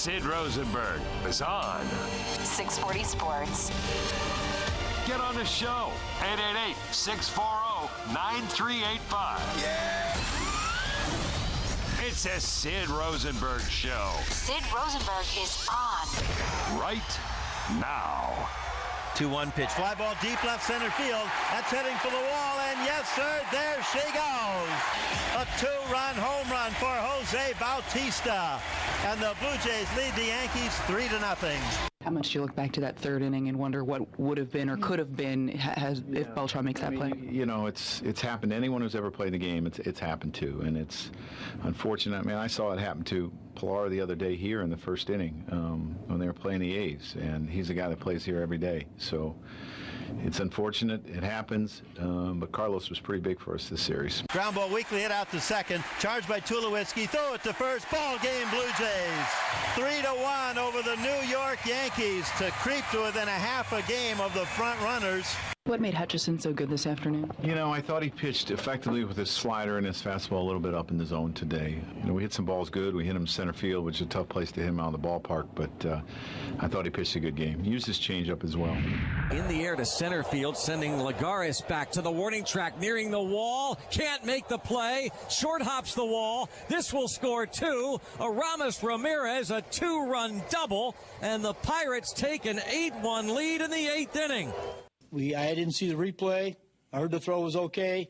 Sid Rosenberg is on 640 Sports. Get on the show. 888-640-9385. Yeah! It's a Sid Rosenberg Show. Sid Rosenberg is on. Right now. 2-1 pitch. Fly ball deep left center field. That's heading for the wall. And yes, sir, there she goes. A two-run home run for Jose Bautista. And the Blue Jays lead the Yankees 3-0. How much do you look back to that third inning and wonder what would have been or could have been if Beltran makes that play? You know, it's happened to anyone who's ever played the game. It's happened to, and it's unfortunate. I mean, I saw it happen to Pilar the other day here in the first inning when they were playing the A's, and he's a guy that plays here every day. So it's unfortunate. It happens, but Carlos was pretty big for us this series. Ground ball weakly hit out to second. Charged by Tulowitzki. Throw it to first. Ball game, Blue Jays. 3-1 over the New York Yankees to creep to within a half a game of the front runners. What made Hutchison so good this afternoon? You know, I thought he pitched effectively with his slider and his fastball a little bit up in the zone today. You know, we hit some balls good. We hit him center field, which is a tough place to hit him out of the ballpark, but I thought he pitched a good game. He used his changeup as well. In the air to center field, sending Lagares back to the warning track, nearing the wall. Can't make the play. Short hops the wall. This will score two. Aramis Ramirez, a two-run double, and the Pirates take an 8-1 lead in the 8th inning. I didn't see the replay. I heard the throw was okay.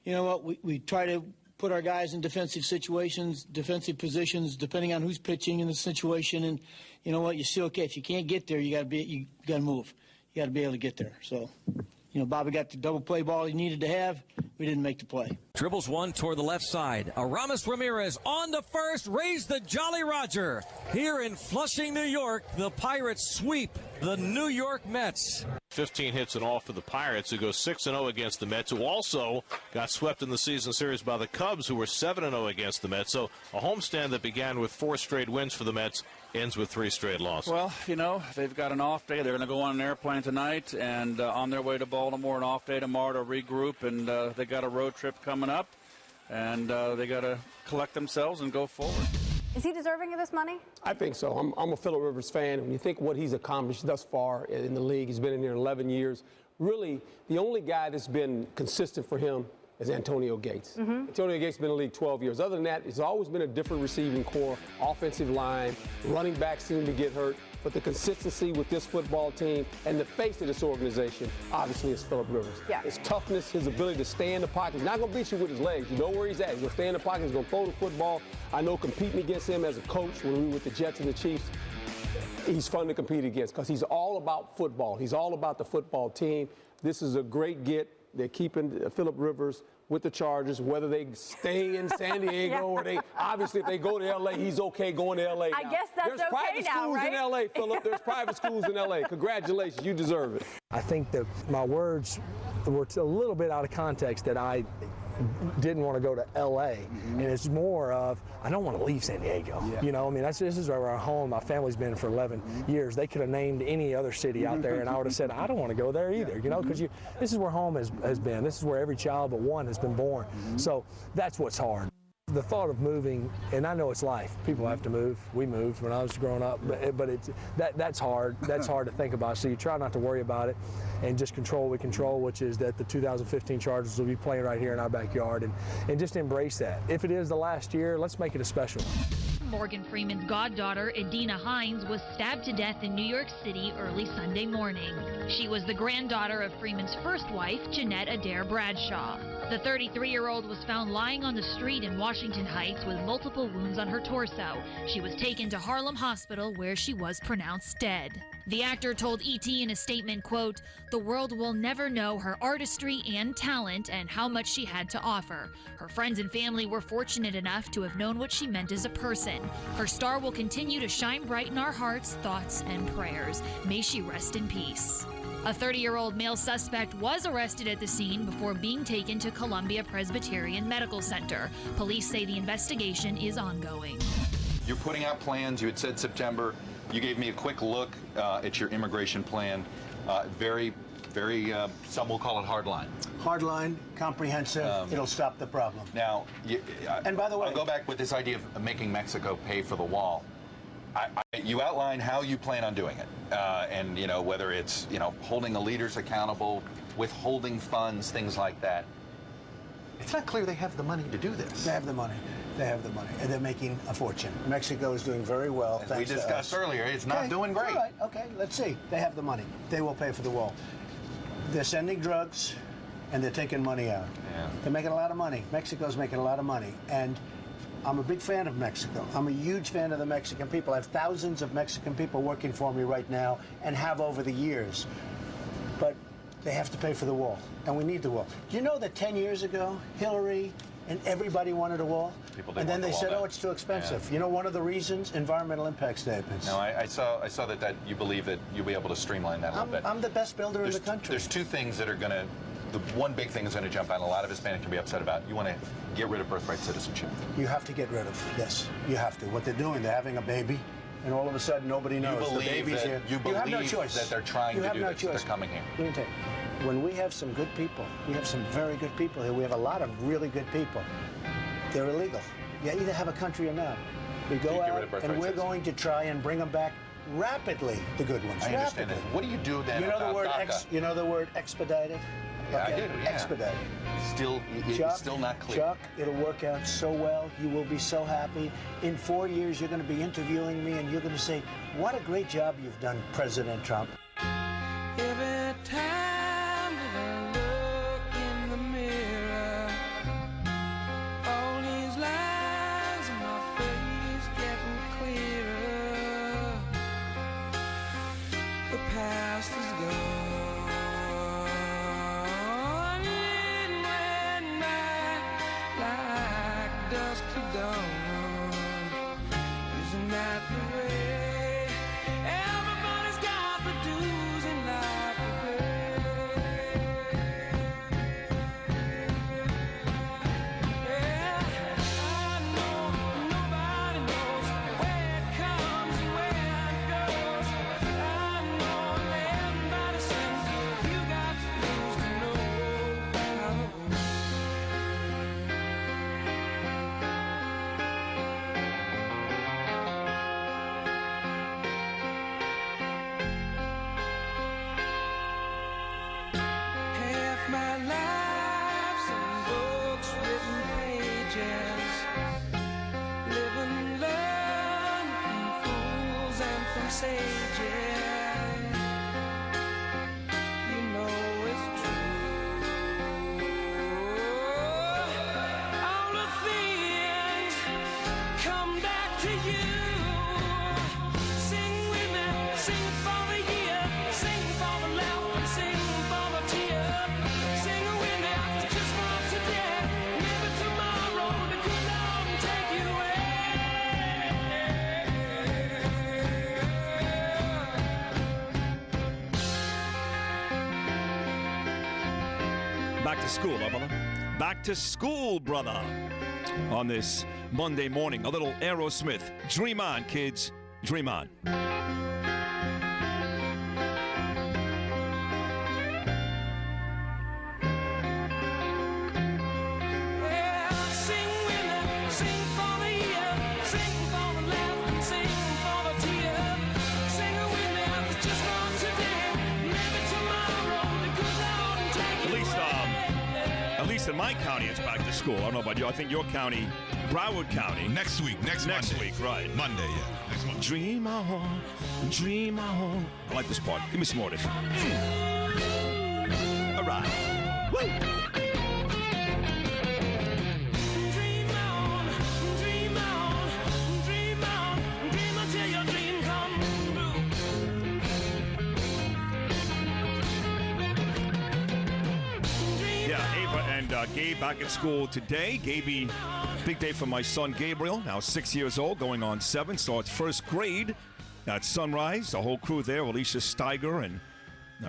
You know what? We try to put our guys in defensive situations, defensive positions, depending on who's pitching in the situation. And you know what? You see, okay, if you can't get there, you got to move. You got to be able to get there. So, you know, Bobby got the double play ball he needed to have. We didn't make the play. Dribbles one toward the left side. Aramis Ramirez on to first. Raised the Jolly Roger. Here in Flushing, New York, the Pirates sweep the New York Mets. 15 hits in all for the Pirates, who go 6-0 against the Mets, who also got swept in the season series by the Cubs, who were 7-0 against the Mets. So a homestand that began with 4 straight wins for the Mets ends with 3 straight losses. Well, you know, they've got an off day. They're going to go on an airplane tonight and on their way to Baltimore, an off day tomorrow to regroup, and they got a road trip coming up, and they got to collect themselves and go forward. Is he deserving of this money? I think so. I'm a Phillip Rivers fan. When you think what he's accomplished thus far in the league, he's been in here 11 years. Really, the only guy that's been consistent for him is Antonio Gates. Antonio Gates has been in the league 12 years. Other than that, it's always been a different receiving core, offensive line, running backs seem to get hurt. But the consistency with this football team and the face of this organization, obviously, is Phillip Rivers. Yeah. His toughness, his ability to stay in the pocket. He's not going to beat you with his legs. You know where he's at. He's going to stay in the pocket. He's going to throw the football. I know competing against him as a coach when we were with the Jets and the Chiefs, he's fun to compete against because he's all about football. He's all about the football team. This is a great get. They're keeping Phillip Rivers with the Chargers, whether they stay in San Diego or they, obviously, if they go to L.A., he's okay going to L.A. I guess that's There's okay private now, schools right? in L.A., Phillip. There's private schools in L.A. Congratulations. You deserve it. I think that my words were a little bit out of context that I didn't want to go to L.A. And it's more of, I don't want to leave San Diego. Yeah. You know, I mean, this is our home. My family's been for 11 years. They could have named any other city out there, and I would have said, I don't want to go there either, you know, because this is where home has been. This is where every child but one has been born. So that's what's hard. The thought of moving, and I know it's life. People have to move. We moved when I was growing up, but that's hard. That's hard to think about. So you try not to worry about it and just control what we control, which is that the 2015 Chargers will be playing right here in our backyard, and just embrace that. If it is the last year, let's make it a special one. Morgan Freeman's goddaughter, Idina Hines, was stabbed to death in New York City early Sunday morning. She was the granddaughter of Freeman's first wife, Jeanette Adair Bradshaw. The 33-year-old was found lying on the street in Washington Heights with multiple wounds on her torso. She was taken to Harlem Hospital, where she was pronounced dead. The actor told ET in a statement, quote, "The world will never know her artistry and talent and how much she had to offer. Her friends and family were fortunate enough to have known what she meant as a person. Her star will continue to shine bright in our hearts, thoughts, and prayers. May she rest in peace." A 30-year-old male suspect was arrested at the scene before being taken to Columbia Presbyterian Medical Center. Police say the investigation is ongoing. You're putting out plans. You had said September. You gave me a quick look at your immigration plan. Very, some will call it hardline. Hardline, comprehensive. It'll stop the problem. Now, and by the way, I'll go back with this idea of making Mexico pay for the wall. you outline how you plan on doing it, and whether it's holding the leaders accountable, withholding funds, things like that. It's not clear they have the money to do this. They have the money. They have the money, and they're making a fortune. Mexico is doing very well. As we discussed earlier, it's not doing great. All right, okay, let's see. They have the money. They will pay for the wall. They're sending drugs, and they're taking money out. Yeah. They're making a lot of money. Mexico's making a lot of money, and I'm a big fan of Mexico. I'm a huge fan of the Mexican people. I have thousands of Mexican people working for me right now, and have over the years. But they have to pay for the wall, and we need the wall. Do you know that 10 years ago, Hillary and everybody wanted a wall? And then they said, oh, it's too expensive. Yeah. You know, one of the reasons? Environmental impact statements. No, I saw that you believe that you'll be able to streamline that a little bit. I'm the best builder in the country. There's two things that are going to, the one big thing is going to jump out, and a lot of Hispanics can be upset about. You want to get rid of birthright citizenship. You have to get rid of, yes, you have to. What they're doing, they're having a baby, and all of a sudden nobody knows. You believe that, you have no choice. That they're trying to do no this, choice. they're coming here. Let me tell you, when we have some good people, we have some very good people here, we have a lot of really good people, they're illegal. You either have a country or not. We go out, and we're going to try and bring them back rapidly, the good ones. I understand that. What do you do then about DACA? You know the word expedited? Yeah, okay. I do, yeah. Expedited. It's still not clear. Chuck, it'll work out so well. You will be so happy. In 4 years, you're going to be interviewing me, and you're going to say, what a great job you've done, President Trump. Every time that I look in the mirror, all these lines in my face getting clearer. The past is gone. Isn't that the way? Everybody's got the dues in life to pay. Yeah, I know nobody knows where it comes and where it goes. I know everybody says you got to lose to know how it goes. My life's in books, written pages. Live and learn from fools and from sages. You know it's true. All the things come back to you. Sing with me, sing for the year, sing for the laugh, and sing for the tear. Back to school, huh, brother? Back to school, brother. On this Monday morning, a little Aerosmith. Dream on, kids. Dream on. In my county, it's back to school. I don't know about you. I think your county, Broward County. Next week. Next Monday. Week, right. Monday, yeah. Next Monday. Dream on, dream on. I like this part. Give me some more of this. All right. Woo! Dream on, dream on, dream on, dream until your dream comes true. Yeah, Ava and Gabe back at school today. Gaby, big day for my son Gabriel, now 6 years old, going on 7, starts first grade at Sunrise. The whole crew there, Alicia Steiger and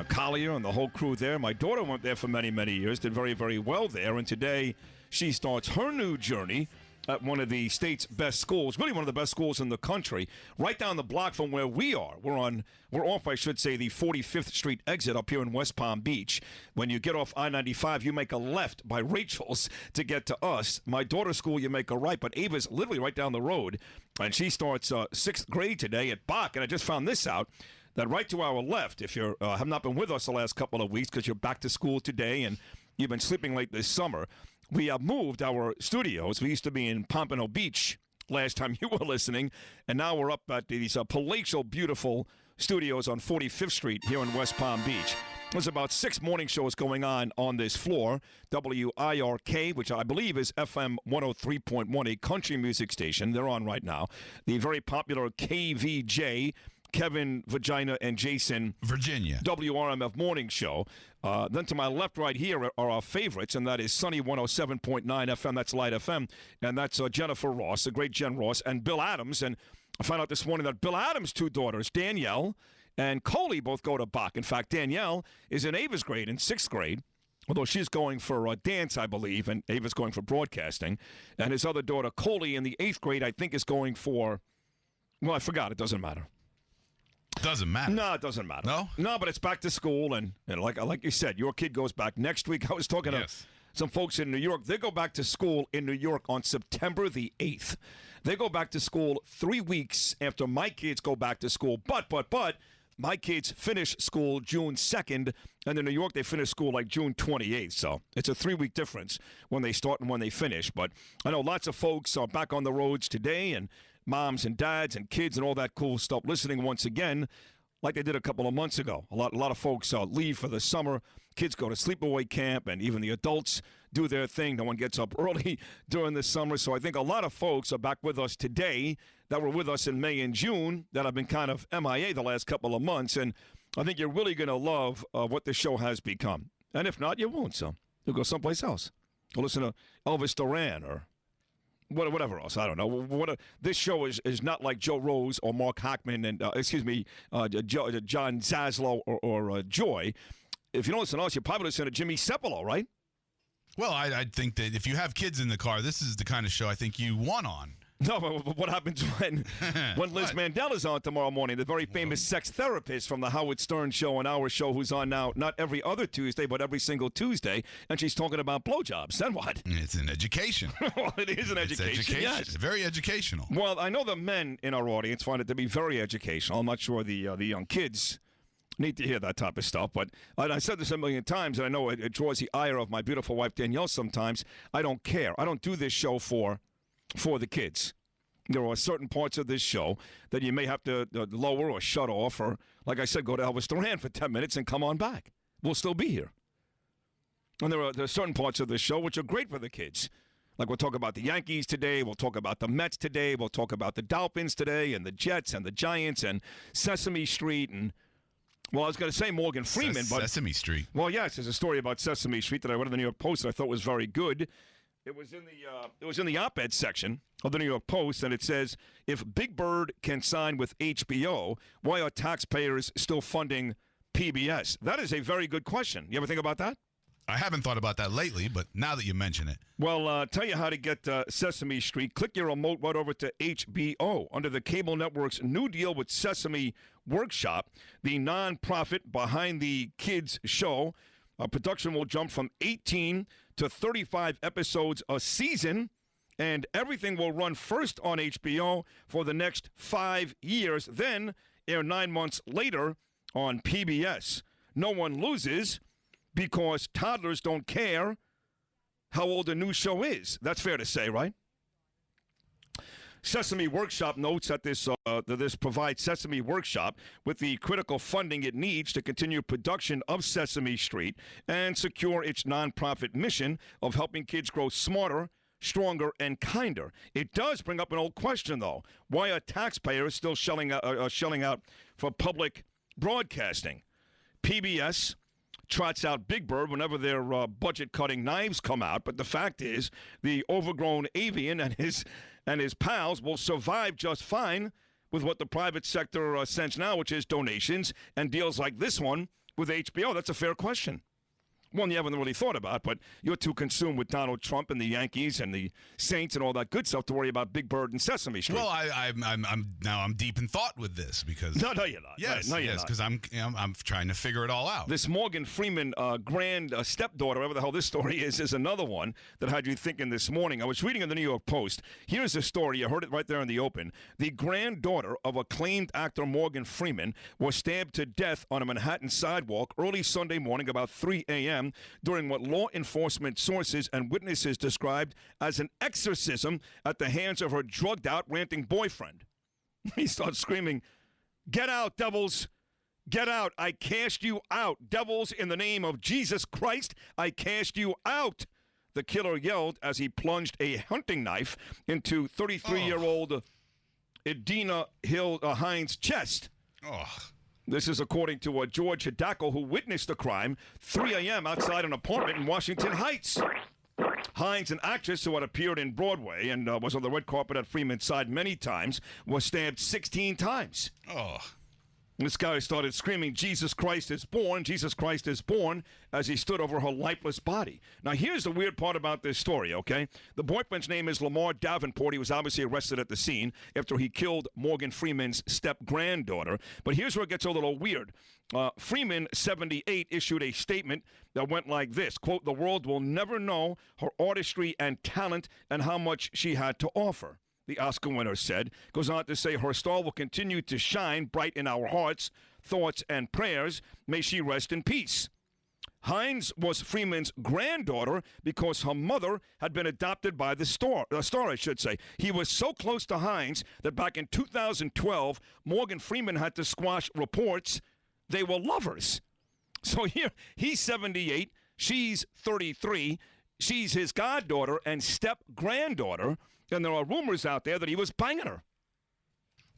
Collier and the whole crew there. My daughter went there for many, many years, did very, very well there. And today she starts her new journey at one of the state's best schools, really one of the best schools in the country, right down the block from where we are. We're off, I should say, the 45th Street exit up here in West Palm Beach. When you get off I-95, you make a left by Rachel's to get to us. My daughter's school, you make a right, but Ava's literally right down the road, and she starts 6th grade today at Bach, and I just found this out, that right to our left, if you have not been with us the last couple of weeks because you're back to school today and you've been sleeping late this summer, we have moved our studios. We used to be in Pompano Beach last time you were listening, and now we're up at these palatial, beautiful studios on 45th Street here in West Palm Beach. There's about 6 morning shows going on this floor. WIRK, which I believe is FM 103.1, a country music station. They're on right now. The very popular KVJ, Kevin, Virginia, and Jason Virginia WRMF morning show. Then to my left right here are our favorites, and that is Sunny 107.9 FM. That's Light FM. And that's Jennifer Ross, the great Jen Ross, and Bill Adams. And I found out this morning that Bill Adams' 2 daughters, Danielle and Coley, both go to Bach. In fact, Danielle is in Ava's grade, in 6th grade, although she's going for dance, I believe, and Ava's going for broadcasting. And his other daughter, Coley, in the 8th grade, I think is going for, well, I forgot. It doesn't matter. Doesn't matter. No, it doesn't matter. No? No, but it's back to school, and like you said, your kid goes back next week. I was talking to some folks in New York. They go back to school in New York on September the 8th. They go back to school 3 weeks after my kids go back to school. But my kids finish school June 2nd, and in New York they finish school like June 28th. So it's a 3-week difference when they start and when they finish. But I know lots of folks are back on the roads today, and moms and dads and kids and all that cool stuff listening once again like they did a couple of months ago. A lot of folks leave for the summer. Kids go to sleepaway camp, and even the adults do their thing. No one gets up early during the summer. So I think a lot of folks are back with us today that were with us in May and June that have been kind of MIA the last couple of months. And I think you're really going to love what the show has become. And if not, you won't. So you'll go someplace else. You'll listen to Elvis Duran or whatever else. I don't know. This show is not like Joe Rose or Mark Hockman and, John Zaslow or Joy. If you don't listen to us, you probably listen to Jimmy Cepolo, right? Well, I think that if you have kids in the car, this is the kind of show I think you want on. No, but what happens when Liz Mandela's on tomorrow morning, the very famous sex therapist from the Howard Stern show and our show, who's on now not every other Tuesday, but every single Tuesday, and she's talking about blowjobs. Then what? It's an education. Well, it is an education, yes. It's very educational. Well, I know the men in our audience find it to be very educational. I'm not sure the young kids need to hear that type of stuff, but I said this a million times, and I know it draws the ire of my beautiful wife, Danielle, sometimes. I don't care. I don't do this show for the kids. There are certain parts of this show that you may have to lower or shut off, or, like I said, go to Elvis Duran for 10 minutes and come on back. We'll still be here. And there are certain parts of this show which are great for the kids. Like we'll talk about the Yankees today, we'll talk about the Mets today, we'll talk about the Dolphins today, and the Jets and the Giants and Sesame Street and, well, I was going to say Morgan Freeman, but Sesame Street. Well, yes, there's a story about Sesame Street that I read in the New York Post that I thought was very good. It was in the op-ed section of the New York Post, and it says, if Big Bird can sign with HBO, why are taxpayers still funding PBS? That is a very good question. You ever think about that? I haven't thought about that lately, but now that you mention it. Well, tell you how to get Sesame Street. Click your remote right over to HBO. Under the cable network's new deal with Sesame Workshop, the nonprofit behind the kids' show, production will jump from 18 to 35 episodes a season, and everything will run first on HBO for the next 5 years, then air 9 months later on PBS. No one loses because toddlers don't care how old a new show is. That's fair to say, right? Sesame Workshop notes that this provides Sesame Workshop with the critical funding it needs to continue production of Sesame Street and secure its nonprofit mission of helping kids grow smarter, stronger, and kinder. It does bring up an old question, though. Why are taxpayers still shelling out for public broadcasting? PBS trots out Big Bird whenever their budget-cutting knives come out, but the fact is the overgrown avian and his pals will survive just fine with what the private sector sends now, which is donations and deals like this one with HBO. That's a fair question. one you haven't really thought about, but you're too consumed with Donald Trump and the Yankees and the Saints and all that good stuff to worry about Big Bird and Sesame Street. Well, I'm deep in thought with this because no, you're not. Yes, no, you're yes, not. because I'm trying to figure it all out. This Morgan Freeman grand stepdaughter, whatever the hell this story is another one that had you thinking this morning. I was reading in the New York Post. Here's the story. You heard it right there in the open. The granddaughter of acclaimed actor Morgan Freeman was stabbed to death on a Manhattan sidewalk early Sunday morning about 3 a.m. during what law enforcement sources and witnesses described as an exorcism at the hands of her drugged-out, ranting boyfriend. He starts screaming, "Get out, devils! Get out! I cast you out! Devils, in the name of Jesus Christ, I cast you out!" The killer yelled as he plunged a hunting knife into 33-year-old Edina Hines' chest. This is according to George Hidako, who witnessed the crime 3 a.m. outside an apartment in Washington Heights. Hines, an actress who had appeared in Broadway and was on the red carpet at Freeman's side many times, was stabbed 16 times. This guy started screaming, "Jesus Christ is born, Jesus Christ is born," as he stood over her lifeless body. Now, here's the weird part about this story, okay? The boyfriend's name is Lamar Davenport. He was obviously arrested at the scene after he killed Morgan Freeman's step-granddaughter. But here's where it gets a little weird. Freeman, 78, issued a statement that went like this, quote, "The world will never know her artistry and talent and how much she had to offer." The Oscar winner said, goes on to say, "Her star will continue to shine bright in our hearts, thoughts, and prayers. May she rest in peace." Hines was Freeman's granddaughter because her mother had been adopted by the star, I should say. He was so close to Hines that back in 2012, Morgan Freeman had to squash reports they were lovers. So here, he's 78, she's 33, she's his goddaughter and step-granddaughter, and there are rumors out there that he was banging her.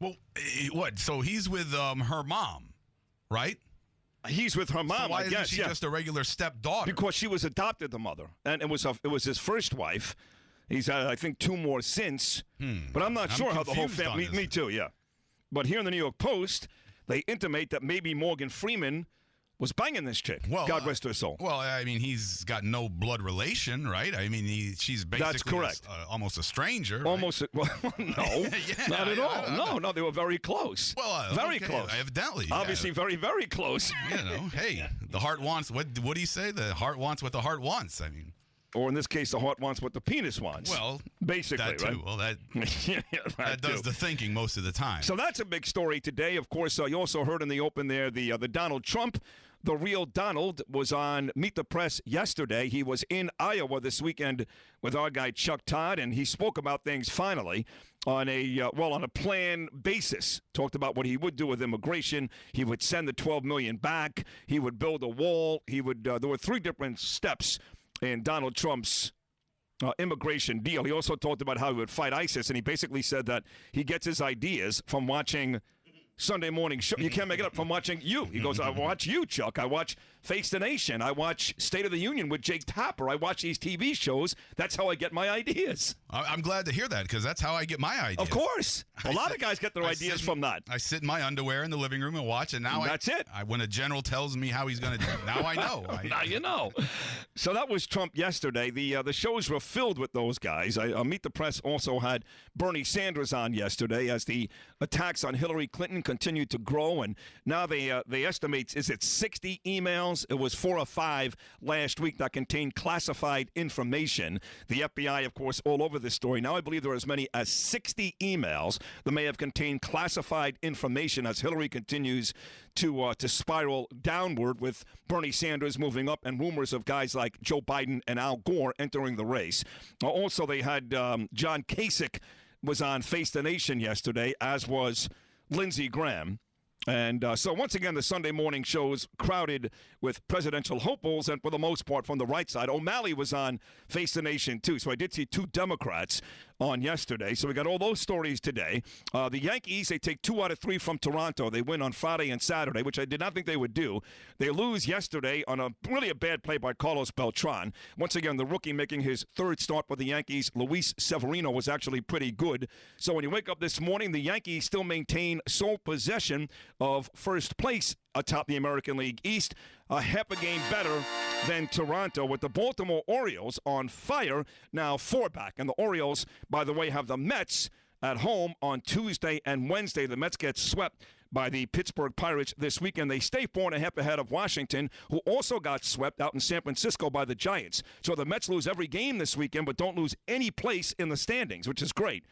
Well, what? So he's with her mom, right? He's with her mom, so why I guess. Isn't she just a regular stepdaughter? Because she was adopted, the mother, and it was his first wife. He's had, I think, 2 more since, but I'm not sure how the whole family. Me too, yeah. But here in the New York Post, they intimate that maybe Morgan Freeman was banging this chick. Well, God rest her soul. Well, I mean, he's got no blood relation, right? I mean, she's basically That's correct. Almost a stranger. Right? Almost, well, no, not at all. No, they were very close. Well, very close. Evidently, obviously, very, very close. You know, hey, the heart wants what do you say? The heart wants what the heart wants. I mean. Or in this case, the heart wants what the penis wants. Well, basically, that too. Right? Well, that that does the thinking most of the time. So that's a big story today. Of course, you also heard in the open there the Donald Trump. The real Donald was on Meet the Press yesterday. He was in Iowa this weekend with our guy Chuck Todd, and he spoke about things finally on a planned basis. Talked about what he would do with immigration. He would send the $12 million back. He would build a wall. He would. There were 3 different steps in Donald Trump's immigration deal. He also talked about how he would fight ISIS, and he basically said that he gets his ideas from watching Sunday morning show. You can't make it up from watching you. He goes, I watch you, Chuck. I watch Face the Nation. I watch State of the Union with Jake Tapper. I watch these TV shows. That's how I get my ideas. I'm glad to hear that because that's how I get my ideas. Of course. A lot of guys get their ideas from that. I sit in my underwear in the living room and watch, and now that's it. When a general tells me how he's going to do it, now I know. Now you know. So that was Trump yesterday. The shows were filled with those guys. Meet the Press also had Bernie Sanders on yesterday as the attacks on Hillary Clinton continued to grow, and now they estimate, is it 60 emails? It was 4 or 5 last week that contained classified information. The FBI, of course, all over this story. Now I believe there are as many as 60 emails that may have contained classified information as Hillary continues to spiral downward, with Bernie Sanders moving up and rumors of guys like Joe Biden and Al Gore entering the race. Also, they had John Kasich was on Face the Nation yesterday, as was Lindsey Graham. And so once again, the Sunday morning shows crowded with presidential hopefuls, and for the most part from the right side. O'Malley was on Face the Nation, too. So I did see 2 Democrats on yesterday. So we got all those stories today. The Yankees, they take 2 out of 3 from Toronto. They win on Friday and Saturday, which I did not think they would do. They lose yesterday on a bad play by Carlos Beltran. Once again, the rookie making his 3rd start for the Yankees, Luis Severino, was actually pretty good. So when you wake up this morning, the Yankees still maintain sole possession of first place atop the American League East, a half a game better Then Toronto with the Baltimore Orioles on fire, now 4 back. And the Orioles, by the way, have the Mets at home on Tuesday and Wednesday. The Mets get swept by the Pittsburgh Pirates this weekend. They stay 4.5 ahead of Washington, who also got swept out in San Francisco by the Giants. So the Mets lose every game this weekend, but don't lose any place in the standings, which is great.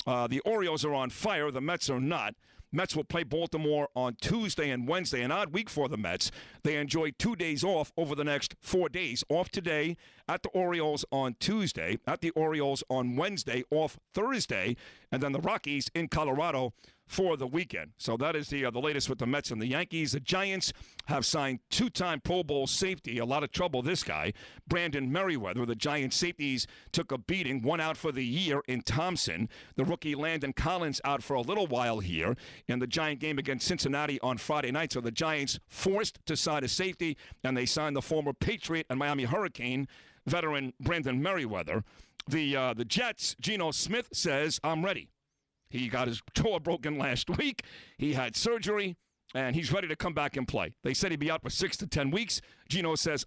The Orioles are on fire. The Mets are not. Mets will play Baltimore on Tuesday and Wednesday. An odd week for the Mets. They enjoy 2 days off over the next 4 days. Off today, at the Orioles on Tuesday, at the Orioles on Wednesday, off Thursday, and then the Rockies in Colorado for the weekend. So that is the latest with the Mets and the Yankees. The Giants have signed 2-time Pro Bowl safety. A lot of trouble, this guy, Brandon Merriweather. The Giants safeties took a beating, one out for the year in Thompson. The rookie Landon Collins out for a little while here in the Giant game against Cincinnati on Friday night. So the Giants forced to sign a safety, and they signed the former Patriot and Miami Hurricane veteran Brandon Merriweather. The Jets, Geno Smith says, I'm ready. He got his jaw broken last week. He had surgery, and he's ready to come back and play. They said he'd be out for 6 to 10 weeks. Geno says,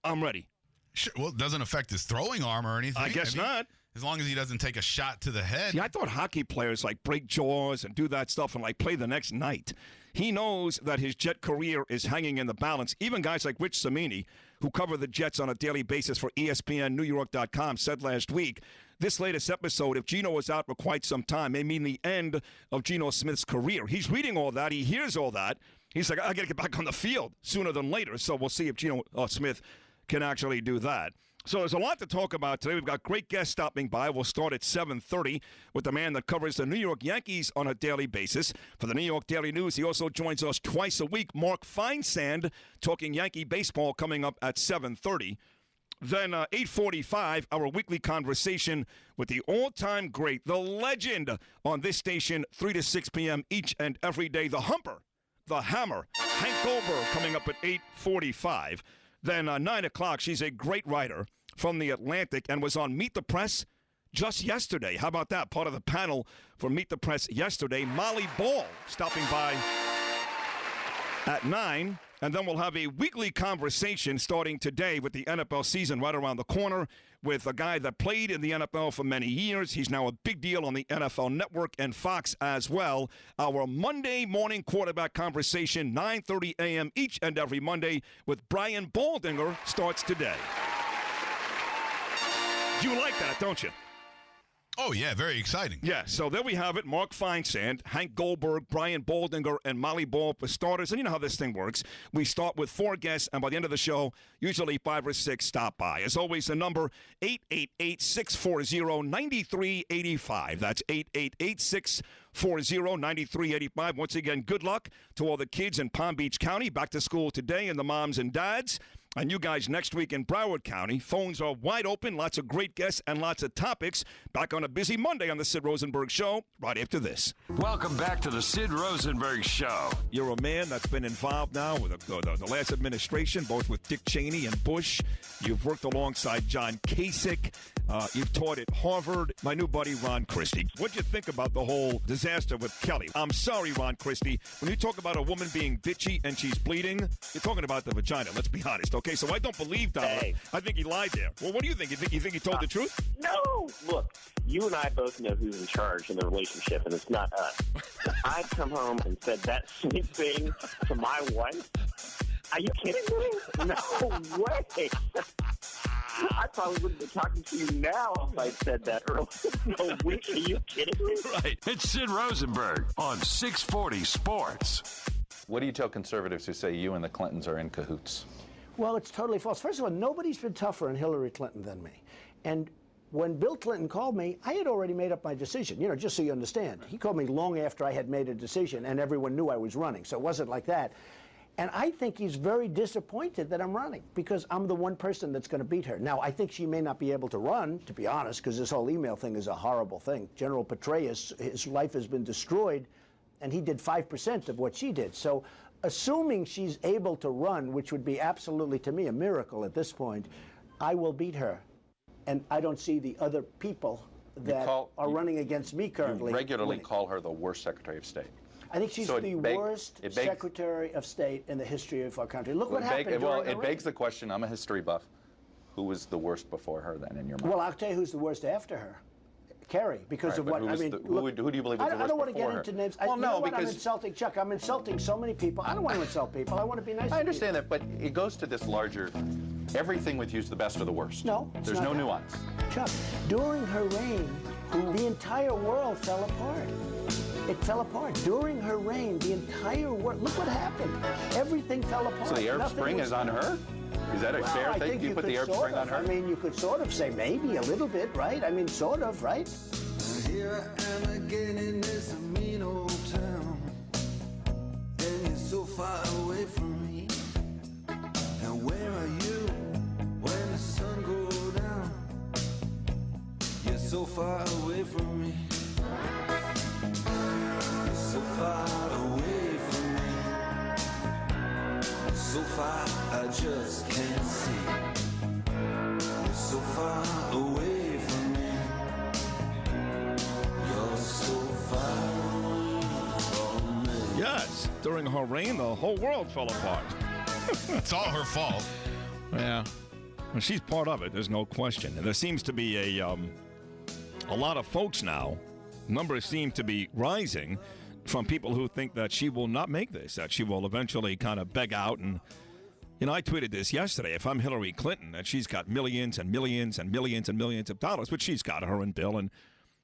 I'm ready. Sure. Well, it doesn't affect his throwing arm or anything. I guess not. As long as he doesn't take a shot to the head. See, I thought hockey players like break jaws and do that stuff and like play the next night. He knows that his Jet career is hanging in the balance. Even guys like Rich Cimini, who cover the Jets on a daily basis for ESPN, NewYork.com, said last week, this latest episode, if Geno is out for quite some time, may mean the end of Geno Smith's career. He's reading all that. He hears all that. He's like, I got to get back on the field sooner than later. So we'll see if Geno Smith can actually do that. So there's a lot to talk about today. We've got great guests stopping by. We'll start at 7:30 with the man that covers the New York Yankees on a daily basis. For the New York Daily News, he also joins us twice a week. Mark Feinsand talking Yankee baseball coming up at 7:30. Then 8:45, our weekly conversation with the all-time great, the legend on this station, 3 to 6 p.m. each and every day, the Humper, the Hammer, Hank Goldberg, coming up at 8:45. Then 9 o'clock, she's a great writer from The Atlantic and was on Meet the Press just yesterday. How about that? Part of the panel for Meet the Press yesterday. Molly Ball stopping by at 9. And then we'll have a weekly conversation starting today with the NFL season right around the corner with a guy that played in the NFL for many years. He's now a big deal on the NFL Network and Fox as well. Our Monday morning quarterback conversation, 9:30 a.m. each and every Monday with Brian Baldinger, starts today. You like that, don't you? Oh, yeah, very exciting. Yeah, so there we have it. Mark Feinsand, Hank Goldberg, Brian Baldinger, and Molly Ball for starters. And you know how this thing works. We start with 4 guests, and by the end of the show, usually 5 or 6 stop by. As always, the number 888-640-9385. That's 888-640-9385. Once again, good luck to all the kids in Palm Beach County. Back to school today, and the moms and dads. And you guys next week in Broward County. Phones are wide open, lots of great guests and lots of topics. Back on a busy Monday on the Sid Rosenberg Show, right after this. Welcome back to the Sid Rosenberg Show. You're a man that's been involved now with the last administration, both with Dick Cheney and Bush. You've worked alongside John Kasich. You've taught at Harvard. My new buddy, Ron Christie. What'd you think about the whole disaster with Kelly? I'm sorry, Ron Christie. When you talk about a woman being bitchy and she's bleeding, you're talking about the vagina. Let's be honest, okay? So I don't believe Donald. Hey. I think he lied there. Well, what do you think? You think he told the truth? No. Look, you and I both know who's in charge in the relationship, and it's not us. I've come home and said that same thing to my wife. Are you kidding me? No way. I probably wouldn't be talking to you now if I said that earlier. No way. Are you kidding me? Right. It's Sid Rosenberg on 640 Sports. What do you tell conservatives who say you and the Clintons are in cahoots? Well, it's totally false. First of all, nobody's been tougher on Hillary Clinton than me. And when Bill Clinton called me, I had already made up my decision, just so you understand. He called me long after I had made a decision, and everyone knew I was running, so it wasn't like that. And I think he's very disappointed that I'm running because I'm the one person that's going to beat her. Now, I think she may not be able to run, to be honest, because this whole email thing is a horrible thing. General Petraeus, his life has been destroyed, and he did 5% of what she did. So assuming she's able to run, which would be absolutely, to me, a miracle at this point, I will beat her. And I don't see the other people that are running against me currently. You regularly call her the worst Secretary of State. I think she's So the it worst begs- Secretary of State in the history of our country. Look what happened during Well, her it begs the question, I'm a history buff, who was the worst before her then in your mind? Well, I'll tell you who's the worst after her. Kerry, because Right, of but what who I was mean. the- who do you believe was the I worst don't want to before get her? into names. Well, you no, know what? I'm because- insulting Chuck. I'm insulting so many people. I don't want to insult people. I want to be nice. I understand that, but it goes to this larger, everything with you is the best or the worst. No, it's There's not no that. nuance. Chuck, during her reign, the entire world fell apart. It fell apart. During her reign, the entire world. Look what happened. Everything fell apart. So the Arab Nothing Spring was is on her? Is that a Well, fair I thing? think You put the could Arab sort Spring on of. her? I mean, you could sort of say maybe a little bit, right? I mean, sort of, right? Here I am again in this mean old town, and you're so far away from me. And where are you when the sun goes down? You're so far away from me. You're so far away from me. So far I just can't see. You're so far away from me. You're so far from me. Yes, during her reign, the whole world fell apart. It's all her fault. Yeah. Well, she's part of it, there's no question. And there seems to be a lot of folks now, numbers seem to be rising from people who think that she will not make this, that she will eventually kind of beg out. And, you know, I tweeted this yesterday. If I'm Hillary Clinton, and she's got millions and millions and millions and millions of dollars, which she's got, her and Bill, and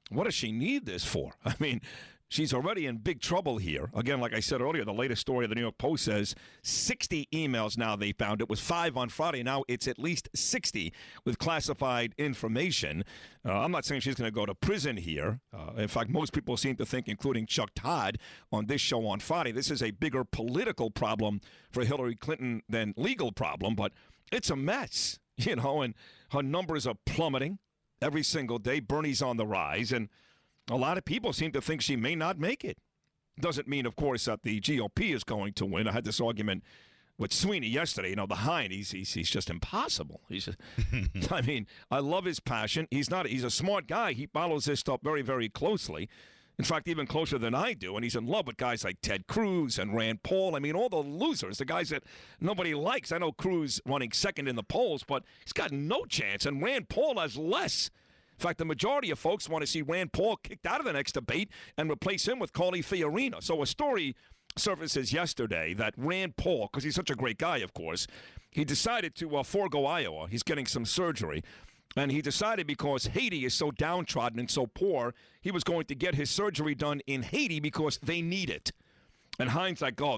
what does she need this for? I mean, she's already in big trouble here. Again, like I said earlier, the latest story of the New York Post says 60 emails now they found. It was 5 on Friday. Now it's at least 60 with classified information. I'm not saying she's going to go to prison here. In fact, most people seem to think, including Chuck Todd on this show on Friday, this is a bigger political problem for Hillary Clinton than legal problem. But it's a mess, you know, and her numbers are plummeting every single day. Bernie's on the rise, and a lot of people seem to think she may not make it. Doesn't mean, of course, that the GOP is going to win. I had this argument with Sweeney yesterday. You know, the Hind, he's just impossible. He's just, I mean, I love his passion. He's a smart guy. He follows this stuff very, very closely. In fact, even closer than I do. And he's in love with guys like Ted Cruz and Rand Paul. I mean, all the losers, the guys that nobody likes. I know Cruz running second in the polls, but he's got no chance. And Rand Paul has less. In fact, the majority of folks want to see Rand Paul kicked out of the next debate and replace him with Carly Fiorina. So a story surfaces yesterday that Rand Paul, because he's such a great guy, of course, he decided to forego Iowa. He's getting some surgery. And he decided because Haiti is so downtrodden and so poor, he was going to get his surgery done in Haiti because they need it. And Hines like, oh,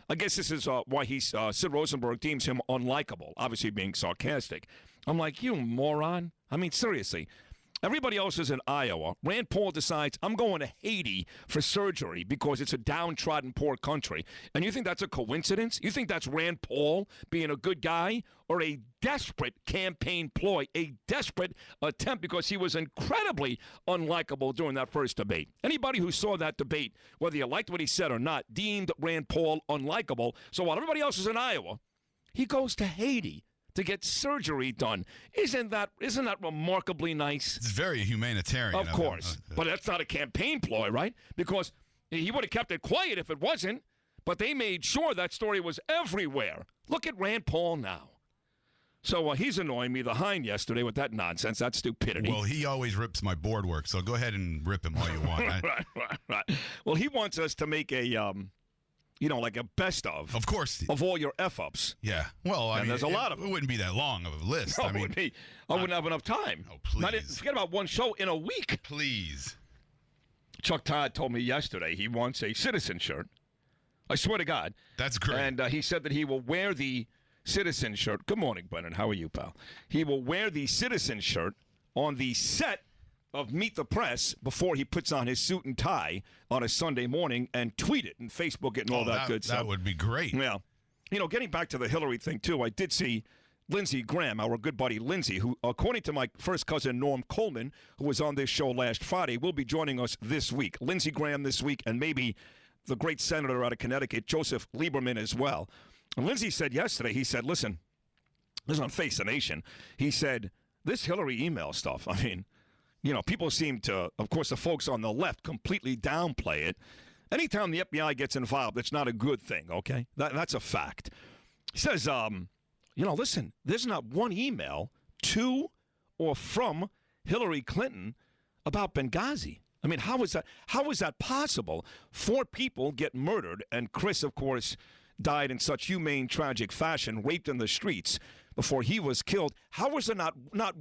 I guess this is why Sid Rosenberg deems him unlikable, obviously being sarcastic. I'm like, you moron. I mean, seriously. Everybody else is in Iowa. Rand Paul decides, I'm going to Haiti for surgery because it's a downtrodden, poor country. And you think that's a coincidence? You think that's Rand Paul being a good guy? Or a desperate campaign ploy, a desperate attempt because he was incredibly unlikable during that first debate. Anybody who saw that debate, whether you liked what he said or not, deemed Rand Paul unlikable. So while everybody else is in Iowa, he goes to Haiti to get surgery done. Isn't that remarkably nice? It's very humanitarian. Of course. But that's not a campaign ploy, right? Because he would have kept it quiet if it wasn't, but they made sure that story was everywhere. Look at Rand Paul now. So he's annoying me, the Hind, yesterday with that nonsense, that stupidity. Well, he always rips my board work, so go ahead and rip him all you want. Right. Well, he wants us to make a, like a best of. Of course. Of all your F-ups. Yeah. Well, I mean, there's a lot of them. It wouldn't be that long of a list. No, I mean, I wouldn't have enough time. Oh, please. Forget about one show in a week. Please. Chuck Todd told me yesterday he wants a Citizen shirt. I swear to God. That's great. And he said that he will wear the Citizen shirt. Good morning, Brennan. How are you, pal? He will wear the Citizen shirt on the set of Meet the Press before he puts on his suit and tie on a Sunday morning and tweet it and Facebook it and all that good stuff. That would be great. Yeah. Getting back to the Hillary thing, too, I did see Lindsey Graham, our good buddy Lindsey, who, according to my first cousin Norm Coleman, who was on this show last Friday, will be joining us this week. Lindsey Graham this week, and maybe the great senator out of Connecticut, Joseph Lieberman, as well. And Lindsey said yesterday, he said, listen, this is on Face the Nation. He said, this Hillary email stuff, I mean, people seem to, of course, the folks on the left completely downplay it. Anytime the FBI gets involved, it's not a good thing, okay? That's a fact. He says, listen, there's not one email to or from Hillary Clinton about Benghazi. I mean, how is that possible? 4 people get murdered, and Chris, of course, died in such humane, tragic fashion, raped in the streets before he was killed. How was there not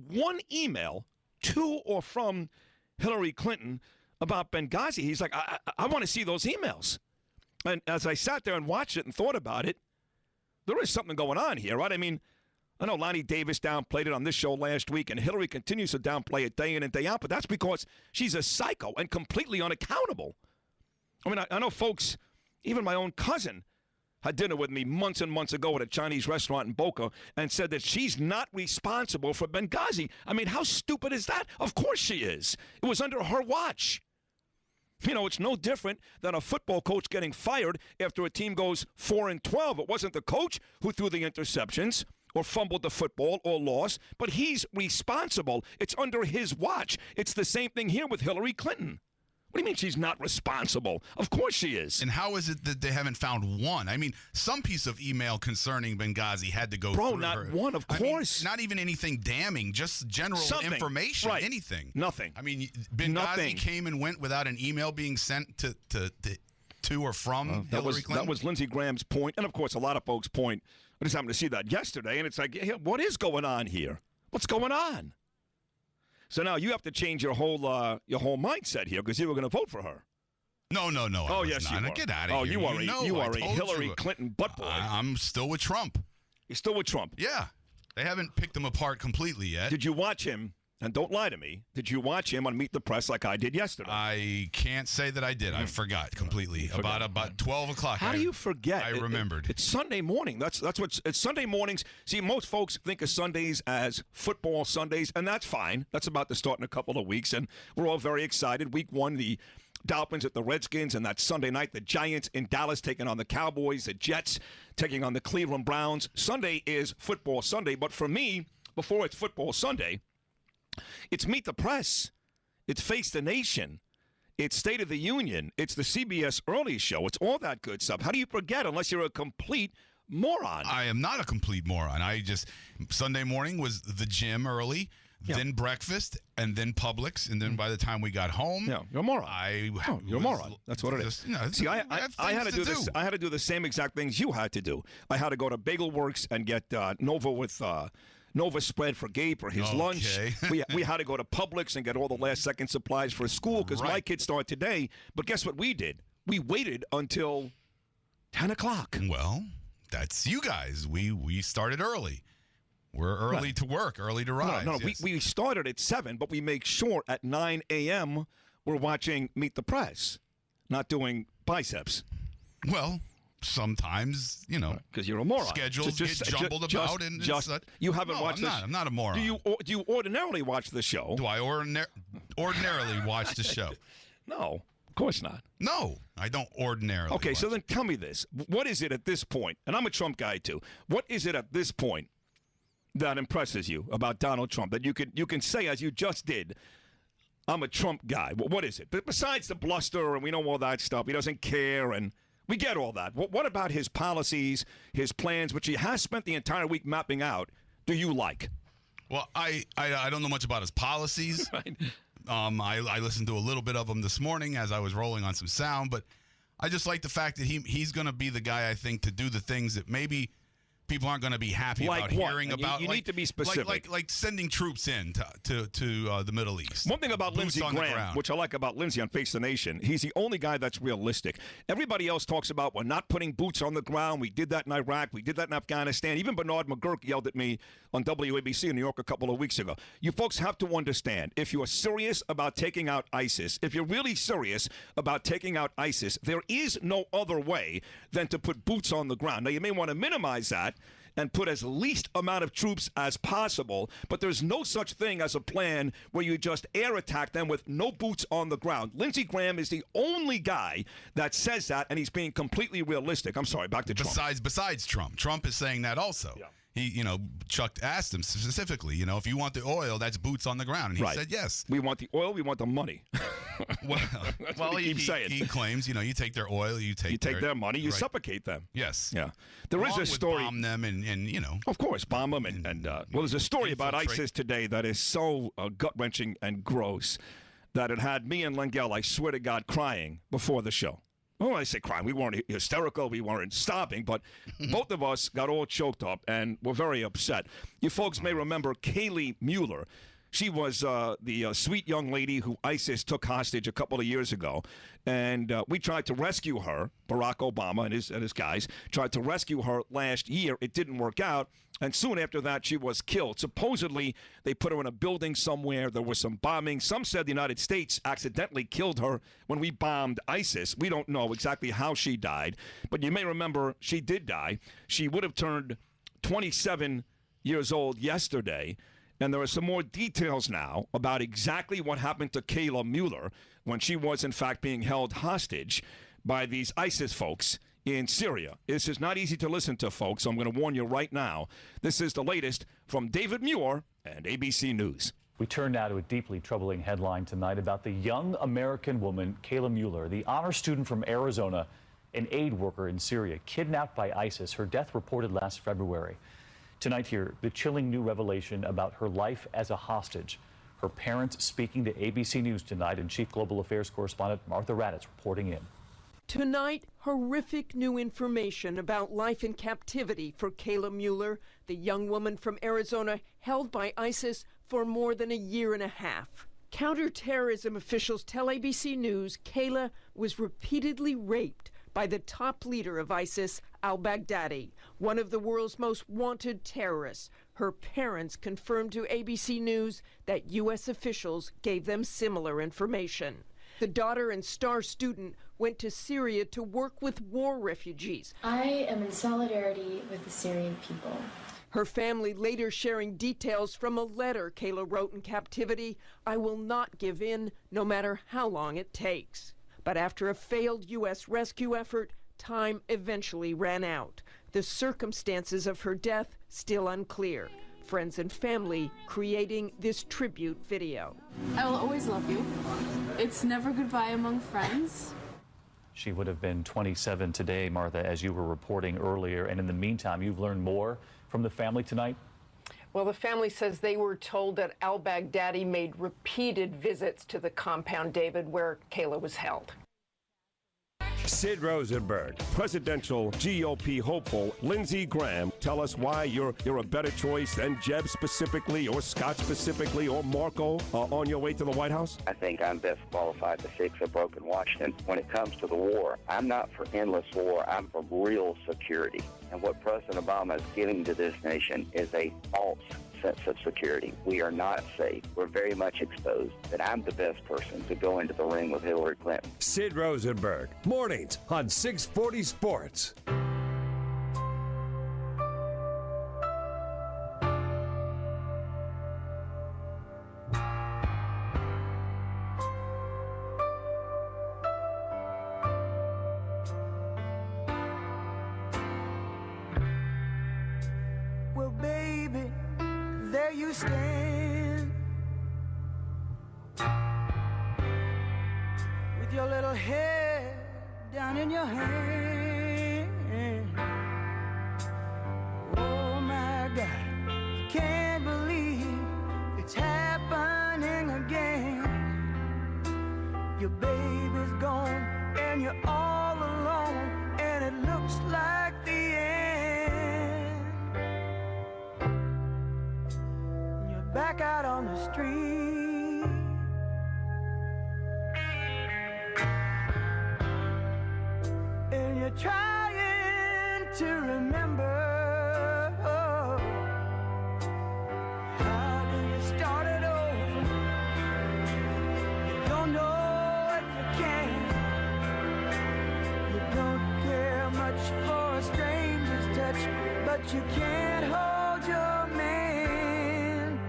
one email to or from Hillary Clinton about Benghazi? He's like, I want to see those emails. And as I sat there and watched it and thought about it, there is something going on here, right? I mean, I know Lonnie Davis downplayed it on this show last week, and Hillary continues to downplay it day in and day out, but that's because she's a psycho and completely unaccountable. I mean, I know folks, even my own cousin, had dinner with me months and months ago at a Chinese restaurant in Boca and said that she's not responsible for Benghazi. I mean, how stupid is that? Of course she is. It was under her watch. You know, it's no different than a football coach getting fired after a team goes 4-12. It wasn't the coach who threw the interceptions or fumbled the football or lost, but he's responsible. It's under his watch. It's the same thing here with Hillary Clinton. What do you mean she's not responsible? Of course she is. And how is it that they haven't found one? I mean, some piece of email concerning Benghazi had to go through her. Bro, not one, of course. Not even anything damning, just general information, right. Anything. Nothing. I mean, Benghazi came and went without an email being sent to or from Hillary Clinton? That was Lindsey Graham's point, and of course a lot of folks' point. I just happened to see that yesterday, and it's like, hey, what is going on here? What's going on? So now you have to change your whole mindset here because you were going to vote for her. No. Oh, yes, you are. Get out of here. You are a Hillary Clinton butt boy. I'm still with Trump. You're still with Trump? Yeah. They haven't picked him apart completely yet. Did you watch him? And don't lie to me. Did you watch him on Meet the Press like I did yesterday? I can't say that I did. I forgot completely. About 12 o'clock. How do you forget? I remembered. It's Sunday morning. That's what it's Sunday mornings. See, most folks think of Sundays as football Sundays, and that's fine. That's about to start in a couple of weeks, and we're all very excited. Week 1, the Dolphins at the Redskins, and that Sunday night, the Giants in Dallas taking on the Cowboys, the Jets taking on the Cleveland Browns. Sunday is football Sunday, but for me, before it's football Sunday, it's Meet the Press. It's Face the Nation. It's State of the Union. It's the CBS Early Show. It's all that good stuff. How do you forget unless you're a complete moron? I am not a complete moron. Sunday morning was the gym early, then breakfast, and then Publix, and then by the time we got home, you're a moron. You're a moron. That's what it is. See, I had to do this. I had to do the same exact things you had to do. I had to go to Bagel Works and get Nova with Nova spread for Gabe for his lunch. We had to go to Publix and get all the last-second supplies for school because my kids start today. But guess what we did? We waited until 10 o'clock. Well, that's you guys. We started early. We're early to work, early to rise. No, yes. we started at 7, but we make sure at 9 a.m. we're watching Meet the Press, not doing biceps. Well, sometimes, because you're a moron. Schedules get jumbled about, and you haven't watched this. I'm not a moron. Do you ordinarily watch the show? Do I ordinarily watch the show? No, of course not. No, I don't ordinarily. Okay, so then tell me this: what is it at this point? And I'm a Trump guy too. What is it at this point that impresses you about Donald Trump that you can say, as you just did, I'm a Trump guy? What is it? But besides the bluster, and we know all that stuff, he doesn't care, and we get all that. What about his policies, his plans, which he has spent the entire week mapping out, do you like? Well, I don't know much about his policies. Right. I listened to a little bit of them this morning as I was rolling on some sound, but I just like the fact that he's going to be the guy, I think, to do the things that maybe people aren't going to be happy about hearing about. You need to be specific. Like sending troops in to the Middle East. One thing about Lindsey Graham, which I like about Lindsey on Face the Nation, he's the only guy that's realistic. Everybody else talks about we're not putting boots on the ground. We did that in Iraq. We did that in Afghanistan. Even Bernard McGurk yelled at me on WABC in New York a couple of weeks ago. You folks have to understand, if you are serious about taking out ISIS, if you're really serious about taking out ISIS, there is no other way than to put boots on the ground. Now, you may want to minimize that and put as least amount of troops as possible, but there's no such thing as a plan where you just air attack them with no boots on the ground. Lindsey Graham is the only guy that says that, and he's being completely realistic. I'm sorry, back to Trump. Besides Trump. Trump is saying that also. Yeah. He, Chuck asked him specifically, if you want the oil, that's boots on the ground. And he said yes. We want the oil, we want the money. Well, he claims, you take their oil, you take their money, you right. suffocate them. Yes. Yeah. There is Along a with story. bomb them and Of course, bomb them. Well, there's a story about infiltrate. ISIS today that is so gut-wrenching and gross that it had me and Lengel, I swear to God, crying before the show. Oh, I say crying. We weren't hysterical. We weren't stopping, but both of us got all choked up and were very upset. You folks may remember Kaylee Mueller. She was the sweet young lady who ISIS took hostage a couple of years ago, and we tried to rescue her. Barack Obama and his guys tried to rescue her last year. It didn't work out, and soon after that, she was killed. Supposedly, they put her in a building somewhere. There was some bombing. Some said the United States accidentally killed her when we bombed ISIS. We don't know exactly how she died, but you may remember she did die. She would have turned 27 years old yesterday. And there are some more details now about exactly what happened to Kayla Mueller when she was, in fact, being held hostage by these ISIS folks in Syria. This is not easy to listen to, folks, so I'm going to warn you right now. This is the latest from David Muir and ABC News. We turn now to a deeply troubling headline tonight about the young American woman, Kayla Mueller, the honor student from Arizona, an aid worker in Syria, kidnapped by ISIS. Her death reported last February. Tonight here, the chilling new revelation about her life as a hostage. Her parents speaking to ABC News tonight, and Chief Global Affairs correspondent Martha Raddatz reporting in. Tonight, horrific new information about life in captivity for Kayla Mueller, the young woman from Arizona held by ISIS for more than a year and a half. Counterterrorism officials tell ABC News Kayla was repeatedly raped by the top leader of ISIS, al-Baghdadi, one of the world's most wanted terrorists. Her parents confirmed to ABC News that U.S. officials gave them similar information. The daughter and star student went to Syria to work with war refugees. I am in solidarity with the Syrian people. Her family later sharing details from a letter Kayla wrote in captivity. I will not give in, no matter how long it takes. But after a failed U.S. rescue effort, time eventually ran out. The circumstances of her death still unclear. Friends and family creating this tribute video. I will always love you. It's never goodbye among friends. She would have been 27 today, Martha, as you were reporting earlier. And in the meantime, you've learned more from the family tonight? Well, the family says they were told that al-Baghdadi made repeated visits to the compound, David, where Kayla was held. Sid Rosenberg, presidential GOP hopeful Lindsey Graham. Tell us why you're a better choice than Jeb specifically, or Scott specifically, or Marco on your way to the White House. I think I'm best qualified to fix a broken Washington. When it comes to the war, I'm not for endless war. I'm for real security. And what President Obama is giving to this nation is a false sense of security. We are not safe. We're very much exposed. That I'm the best person to go into the ring with Hillary Clinton. Sid Rosenberg, mornings on 640 Sports. Well, baby, there you stand with your little head down in your hand. Oh my God, I can't believe it's happening again. Your baby's gone and you're all alone, and it looks like the end. You're back out on the street, and you're trying to remember. How do you start it over? You don't know if you can. You don't care much for a stranger's touch, but you can't hold your man.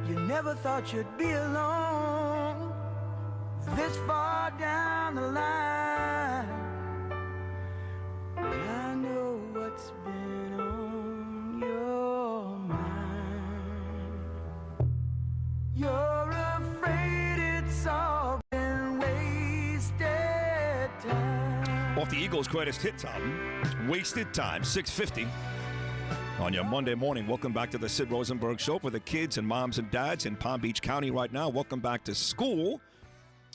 You never thought you'd be alone this far down the line. I know what's been on your mind. You're afraid it's off the Eagles' greatest hits album, Wasted Time, 6:50. On your Monday morning, welcome back to the Sid Rosenberg Show for the kids and moms and dads in Palm Beach County right now. Welcome back to school.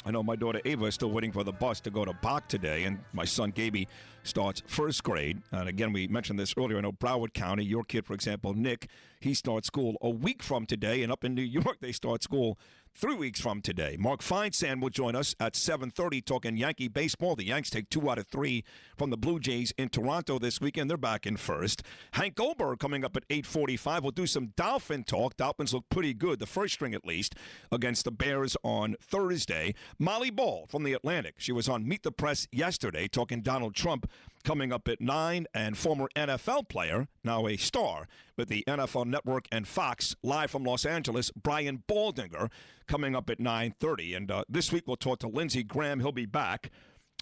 I know my daughter Ava is still waiting for the bus to go to Bach today, and my son Gaby starts first grade. And again, we mentioned this earlier. I know Broward County, your kid, for example, Nick, he starts school a week from today, and up in New York, they start school 3 weeks from today. Mark Feinsand will join us at 7:30 talking Yankee baseball. The Yanks take 2 out of 3 from the Blue Jays in Toronto this weekend. They're back in first. Hank Goldberg coming up at 8:45. We'll do some Dolphin talk. Dolphins look pretty good, the first string at least, against the Bears on Thursday. Molly Ball from The Atlantic. She was on Meet the Press yesterday talking Donald Trump coming up at 9, and former NFL player, now a star with the NFL Network and Fox, live from Los Angeles, Brian Baldinger, coming up at 9:30. And this week we'll talk to Lindsey Graham. He'll be back,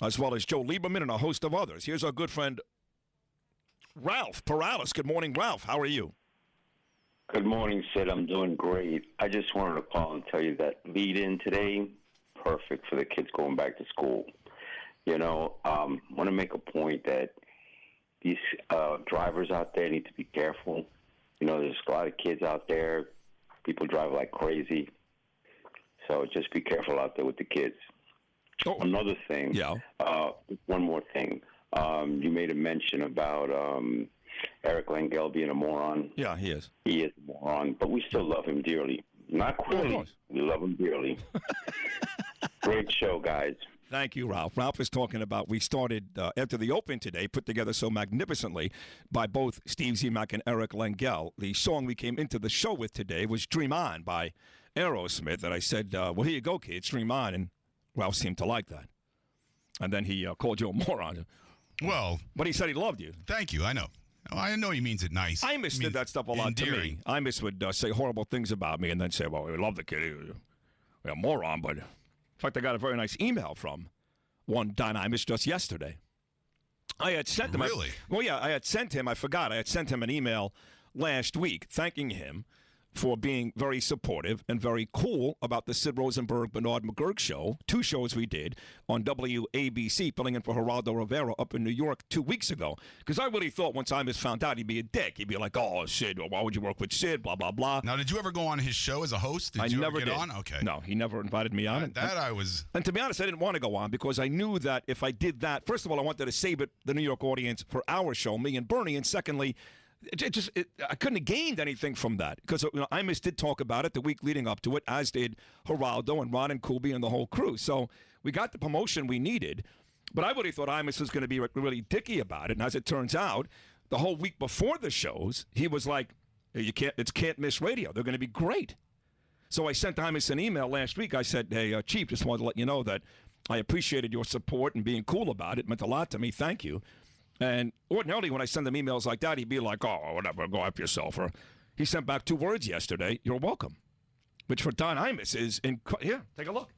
as well as Joe Lieberman and a host of others. Here's our good friend, Ralph Perales. Good morning, Ralph. How are you? Good morning, Sid. I'm doing great. I just wanted to call and tell you that lead-in today, perfect for the kids going back to school. You know, I want to make a point that these drivers out there need to be careful. You know, there's a lot of kids out there. People drive like crazy. So just be careful out there with the kids. Oh. Another thing. Yeah. One more thing. You made a mention about Eric Langell being a moron. Yeah, he is. He is a moron, but we still love him dearly. Not quite. We love him dearly. Great show, guys. Thank you, Ralph. Ralph is talking about, we started after the Open today, put together so magnificently by both Steve Zemeck and Eric Langell. The song we came into the show with today was Dream On by Aerosmith. And I said, well, here you go, kids, Dream On. And Ralph seemed to like that. And then he called you a moron. Well. But he said he loved you. Thank you. I know. I know he means it nice. Imus did that stuff a lot to me. Imus would say horrible things about me and then say, well, we love the kid. He's a moron, but... In fact, I got a very nice email from one Don Imus just yesterday. I had sent him. Really? I had sent him. I forgot. I had sent him an email last week thanking him for being very supportive and very cool about the Sid Rosenberg, Bernard McGurk show. 2 shows we did on WABC, filling in for Geraldo Rivera up in New York 2 weeks ago. Because I really thought once Imus found out, he'd be a dick. He'd be like, oh, Sid, why would you work with Sid, blah, blah, blah. Now, did you ever go on his show as a host? Did I you never ever get did. on? Okay. No, he never invited me on. And to be honest, I didn't want to go on because I knew that if I did that, first of all, I wanted to save it, the New York audience, for our show, me and Bernie. And secondly, I couldn't have gained anything from that because Imus did talk about it the week leading up to it, as did Geraldo and Ron and Kubi and the whole crew. So we got the promotion we needed, but I really thought Imus was going to be really dicky about it. And as it turns out, the whole week before the shows, he was like, "It's can't miss radio. They're going to be great." So I sent Imus an email last week. I said, "Hey, Chief, just wanted to let you know that I appreciated your support and being cool about it. It meant a lot to me. Thank you." And ordinarily, when I send him emails like that, he'd be like, oh, whatever, go up yourself. Or he sent back 2 words yesterday, you're welcome. Which for Don Imus is, here, take a look.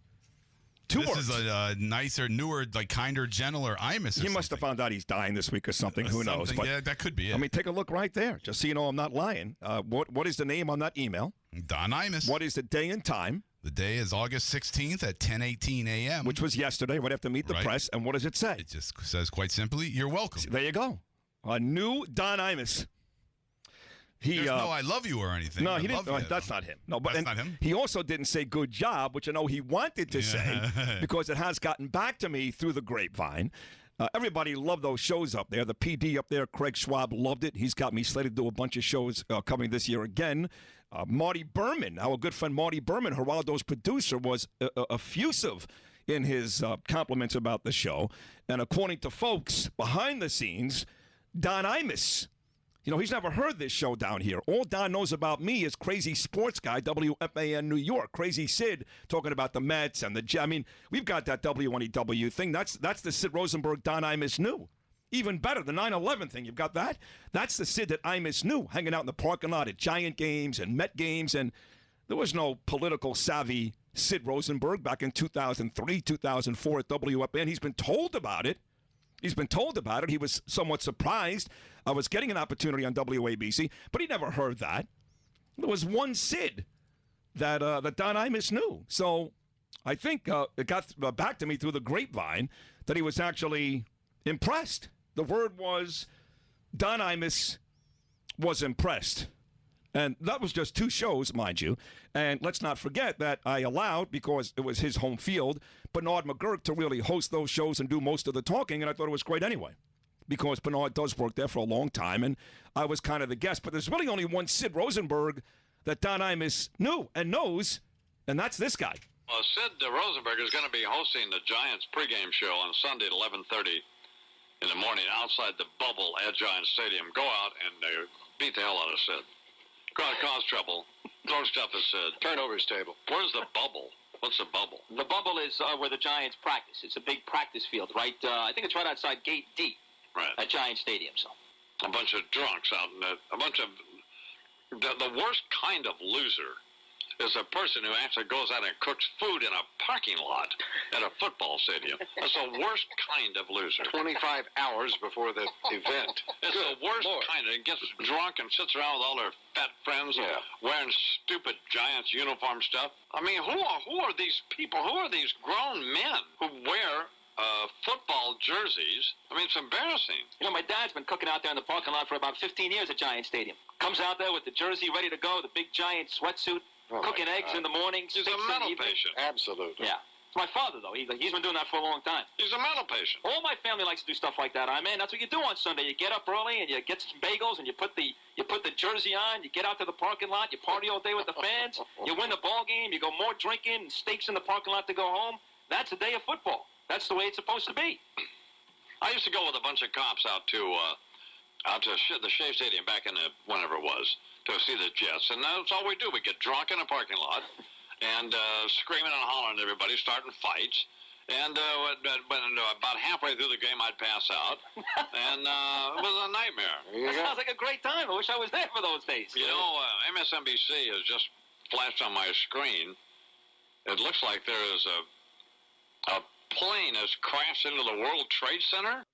2 words. This is a nicer, newer, like kinder, gentler Imus. He must have found out he's dying this week or something. Who knows? But, yeah, that could be it. I mean, take a look right there, just so you know I'm not lying. What is the name on that email? Don Imus. What is the day and time? The day is August 16th at 10:18 a.m. Which was yesterday, right after Meet the Press. And what does it say? It just says quite simply, you're welcome. There you go. A new Don Imus. There's no I love you or anything. No, he didn't. That's not him. No, but that's not him. He also didn't say good job, which I know he wanted to say because it has gotten back to me through the grapevine. Everybody loved those shows up there. The PD up there, Craig Schwab, loved it. He's got me slated to do a bunch of shows coming this year again. Marty Berman, our good friend Marty Berman, Geraldo's producer, was effusive in his compliments about the show. And according to folks behind the scenes, Don Imus, he's never heard this show down here. All Don knows about me is Crazy Sports Guy, WFAN New York. Crazy Sid talking about the Mets and I mean, we've got that WNEW thing. That's the Sid Rosenberg Don Imus knew. Even better, the 9/11 thing. You've got that? That's the Sid that Imus knew, hanging out in the parking lot at Giant games and Met games. And there was no political savvy Sid Rosenberg back in 2003, 2004 at WFAN. He's been told about it. He was somewhat surprised I was getting an opportunity on WABC, but he never heard that. There was one Sid that Don Imus knew. So I think it got back to me through the grapevine that he was actually impressed. The word was Don Imus was impressed. And that was just 2 shows, mind you. And let's not forget that I allowed, because it was his home field, Bernard McGurk to really host those shows and do most of the talking, and I thought it was great anyway, because Bernard does work there for a long time, and I was kind of the guest. But there's really only one Sid Rosenberg that Don Imus knew and knows, and that's this guy. Well, Sid Rosenberg is going to be hosting the Giants pregame show on Sunday at 11:30 in the morning outside the bubble at Giants Stadium. Go out and beat the hell out of Sid. Go out, cause trouble. Throw stuff at Sid. Turn over his table. Where's the bubble? What's the bubble? The bubble is where the Giants practice. It's a big practice field, right? I think it's right outside Gate D. Right. At Giant Stadium. So. A bunch of drunks out in a bunch of... The worst kind of loser is a person who actually goes out and cooks food in a parking lot at a football stadium. That's the worst kind of loser. 25 hours before the event. It's the worst kind of... Gets drunk and sits around with all their fat friends wearing stupid Giants uniform stuff. I mean, who are these people? Who are these grown men who wear football jerseys? I mean, it's embarrassing. You know, my dad's been cooking out there in the parking lot for about 15 years at Giant Stadium. Comes out there with the jersey ready to go, the big Giant sweatsuit, cooking eggs in the morning. He's a mental patient. Absolutely. Yeah. It's my father, though. He's been doing that for a long time. He's a mental patient. All my family likes to do stuff like that. I mean, that's what you do on Sunday. You get up early and you get some bagels and you put the jersey on. You get out to the parking lot. You party all day with the fans. You win the ball game. You go more drinking and steaks in the parking lot to go home. That's a day of football. That's the way it's supposed to be. I used to go with a bunch of cops out to the Shea Stadium back in whenever it was to see the Jets, and that's all we do. We get drunk in a parking lot and screaming and hollering at everybody, starting fights. And when about halfway through the game, I'd pass out, and it was a nightmare. That sounds like a great time. I wish I was there for those days. You know, MSNBC has just flashed on my screen. It looks like there is a plane has crashed into the World Trade Center.